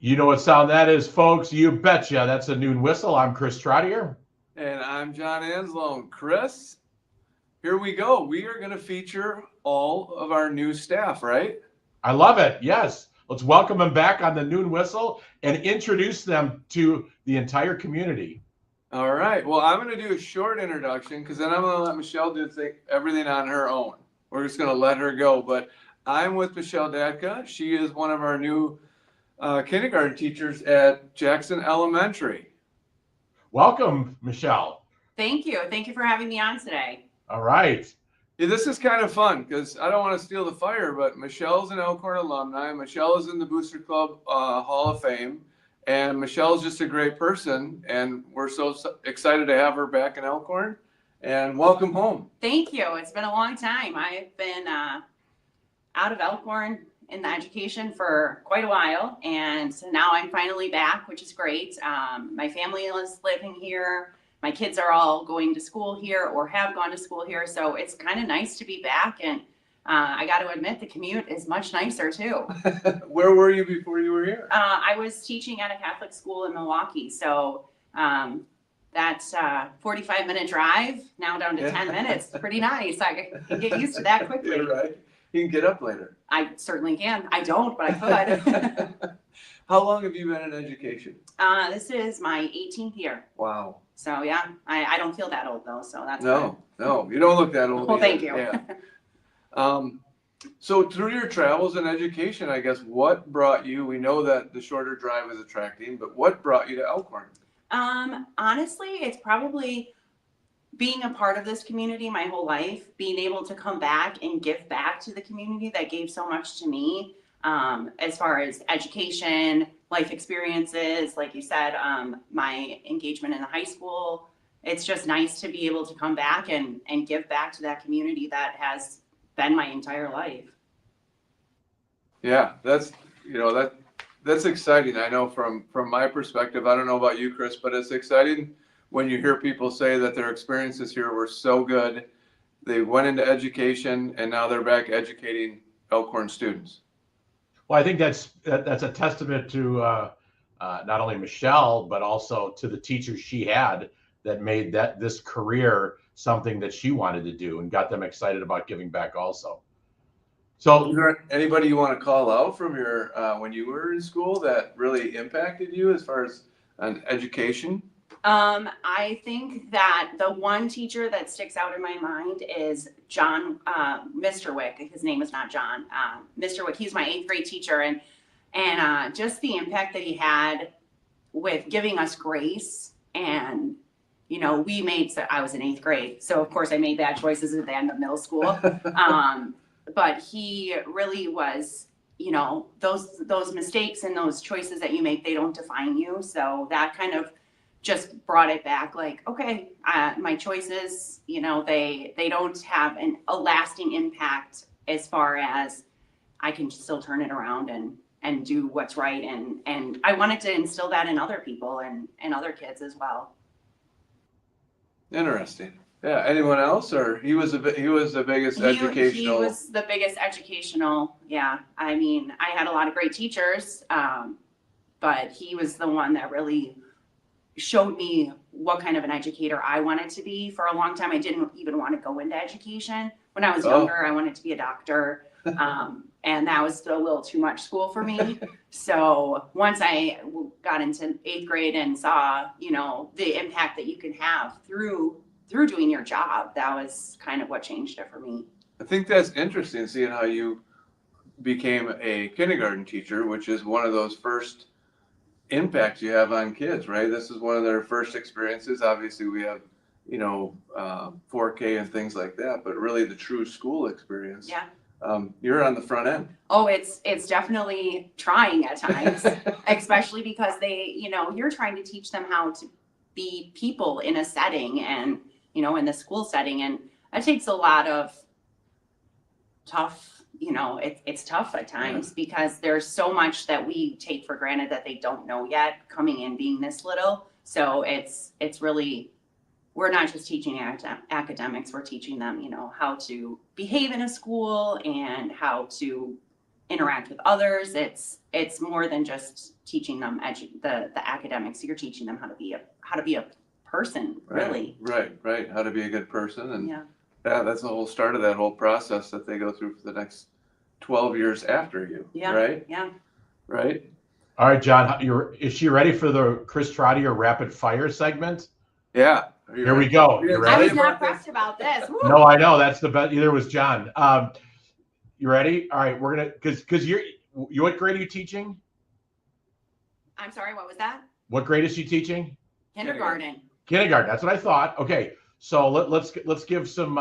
You know what sound that is, folks? You betcha. That's a noon whistle. I'm Chris Trottier. And I'm John Anslow. Chris, here we go. We are going to feature all of our new staff, right? I love it. Yes. Let's welcome them back on the noon whistle and introduce them to the entire community. All right. Well, I'm going to do a short introduction because then I'm going to let Michelle do everything on her own. We're just going to let her go. But I'm with Michelle Datka. She is one of our new kindergarten teachers at Jackson Elementary. Welcome, Michelle. Thank you. Thank you for having me on today. All right. Yeah, this is kind of fun because I don't want to steal the fire, but Michelle's an Elkhorn alumni. Michelle is in the Booster Club Hall of Fame, and Michelle's just a great person, and we're so excited to have her back in Elkhorn. And welcome home. Thank you. It's been a long time. I've been out of Elkhorn in the education for quite a while, and so now I'm finally back, which is great. My family is living here. My kids are all going to school here or have gone to school here, so it's kind of nice to be back. And I got to admit, the commute is much nicer too. Where were you before you were here? I was teaching at a Catholic school in Milwaukee, so that's a 45-minute drive, now down to 10 minutes. Pretty nice. I can get used to that quickly. Yeah, right. You can get up later. I certainly can. I don't, but I could. How long have you been in education? This is my 18th year. Wow. So yeah, I don't feel that old though, so that's No, you don't look that old. Well, either. thank you. Yeah. So through your travels in education, I guess, what brought you, we know that the shorter drive is attracting, but what brought you to Elkhorn? Honestly, it's probably being a part of this community my whole life, being able to come back and give back to the community that gave so much to me, as far as education, life experiences, like you said, my engagement in the high school. It's just nice to be able to come back and give back to that community that has been my entire life. Yeah, that's exciting. I know from my perspective, I don't know about you, Chris, but it's exciting when you hear people say that their experiences here were so good. They went into education and now they're back educating Elkhorn students. Well, I think that's a testament to not only Michelle, but also to the teachers she had that made this career something that she wanted to do and got them excited about giving back also. So, is there anybody you want to call out from your when you were in school that really impacted you as far as an education? I think that the one teacher that sticks out in my mind is John, Mr. Wick. His name is not John. Mr. Wick. He's my 8th grade teacher, and just the impact that he had with giving us grace. And I was in 8th grade, so of course I made bad choices at the end of middle school. But he really was, those mistakes and those choices that you make, they don't define you. So that kind of just brought it back, like, okay, my choices, they don't have a lasting impact as far as I can still turn it around and do what's right. And I wanted to instill that in other people and other kids as well. Interesting. Yeah. Anyone else, or he was the biggest educational? He was the biggest educational. Yeah. I mean, I had a lot of great teachers, but he was the one that really showed me what kind of an educator I wanted to be. For a long time, I didn't even want to go into education. When I was younger, I wanted to be a doctor. And that was a little too much school for me. So once I got into 8th grade and saw, the impact that you can have through doing your job, that was kind of what changed it for me. I think that's interesting, seeing how you became a kindergarten teacher, which is one of those first impacts you have on kids, right? This is one of their first experiences. Obviously, we have, 4K and things like that, but really the true school experience. Yeah. You're on the front end. Oh, it's definitely trying at times, especially because you're trying to teach them how to be people in a setting and, in the school setting. And that takes a lot of tough, it's tough at times because there's so much that we take for granted that they don't know yet coming in being this little. So it's really, we're not just teaching academics, we're teaching them, how to behave in a school and how to interact with others. It's more than just teaching them the academics. You're teaching them how to be a person, really. Right. How to be a good person. And Yeah. that's the whole start of that whole process that they go through for the next 12 years after you. Yeah. Right? Yeah. Right? All right, John, is she ready for the Chris Trotter rapid fire segment? Yeah. Here we go. You I ready? was not pressed about this. Woo. No, I know. That's the best. Either was John. You ready? All right, we're gonna because what grade are you teaching? I'm sorry, what was that? What grade is she teaching? Kindergarten. Kindergarten. That's what I thought. Okay, so let's give some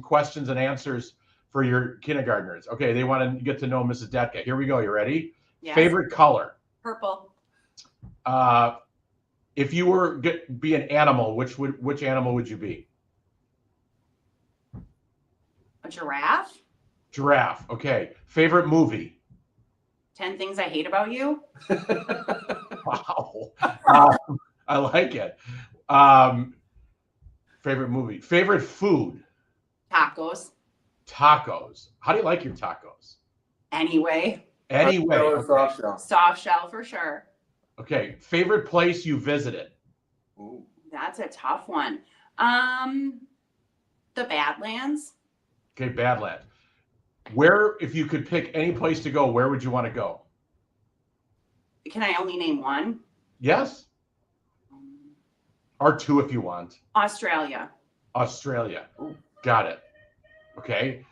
questions and answers for your kindergartners. Okay, they want to get to know Mrs. Datka. Here we go. You ready? Yes. Favorite color? Purple. If you were be an animal, which animal would you be? A giraffe. Giraffe. Okay. Favorite movie? 10 Things I Hate About You. Wow. I like it. Favorite movie? Favorite food? Tacos. Tacos. How do you like your tacos? Anyway. Soft shell. Soft shell for sure. Okay. Favorite place you visited? Ooh. That's a tough one. The Badlands. Okay, Badlands. Where, if you could pick any place to go, where would you want to go? Can I only name one? Yes? Or two if you want. Australia. Australia. Got it. Okay.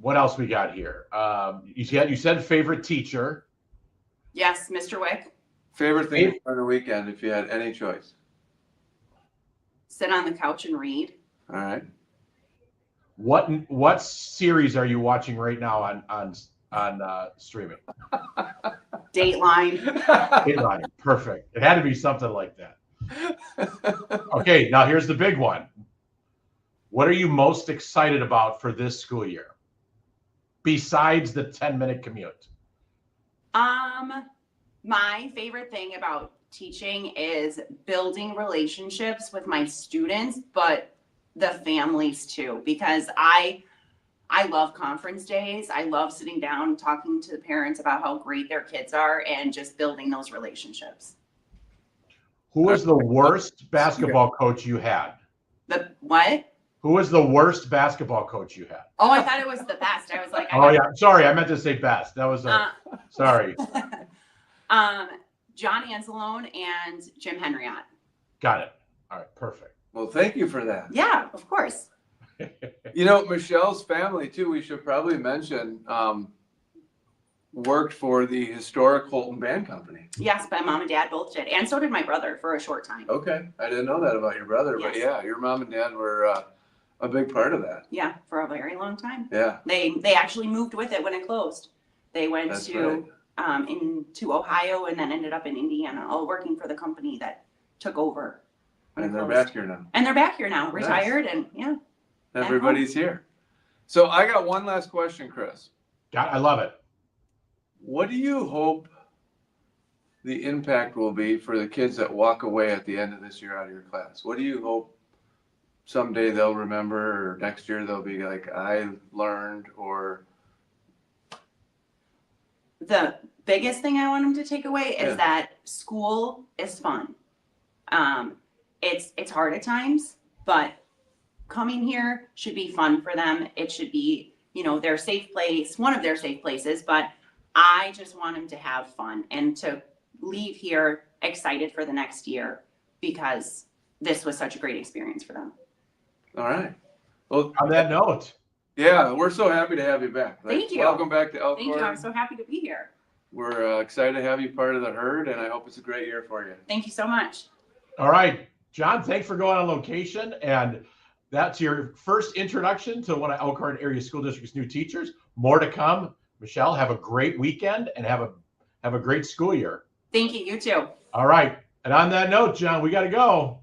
What else we got here? You said favorite teacher. Yes, Mr. Wick. Favorite thing on the weekend if you had any choice? Sit on the couch and read. All right. What series are you watching right now on streaming? Dateline. Dateline. Perfect. It had to be something like that. Okay, now here's the big one. What are you most excited about for this school year? Besides the 10-minute commute. My favorite thing about teaching is building relationships with my students, but the families too, because I love conference days. I love sitting down, talking to the parents about how great their kids are and just building those relationships. Who was the worst basketball coach you had? The what? Who was the worst basketball coach you had? Oh, I thought it was the best. I was like, Oh yeah, sorry, I meant to say best. That was sorry. John Anzalone and Jim Henriott. Got it. All right, perfect. Well, thank you for that. Yeah, of course. You know, Michelle's family too, we should probably mention, worked for the historic Holton Band Company. Yes, my mom and dad both did. And so did my brother for a short time. Okay. I didn't know that about your brother, but Yes. yeah, your mom and dad were a big part of that. Yeah, for a very long time. Yeah. They actually moved with it when it closed. They went That's to into Ohio and then ended up in Indiana, all working for the company that took over. when it And they're closed. back here now. And they're back here now, Nice. retired, and yeah. Everybody's here. So I got one last question, Chris. I love it. What do you hope the impact will be for the kids that walk away at the end of this year out of your class? What do you hope someday they'll remember, or next year they'll be like, I learned, or The biggest thing I want them to take away is Yeah. that school is fun. It's hard at times, but coming here should be fun for them. It should be, their safe place, one of their safe places, but I just want them to have fun and to leave here excited for the next year because this was such a great experience for them. all right. Well, On that note, yeah, we're so happy to have you back. Thank you. Welcome back to Elkhorn. Thank you. I'm so happy to be here. We're excited to have you part of the herd, and I hope it's a great year for you. Thank you so much. all right, John, thanks for going on location. And that's your first introduction to one of Elkhorn Area School District's new teachers. More to come. Michelle, have a great weekend and have a great school year. Thank you. You too. All right. And on that note, John, we got to go.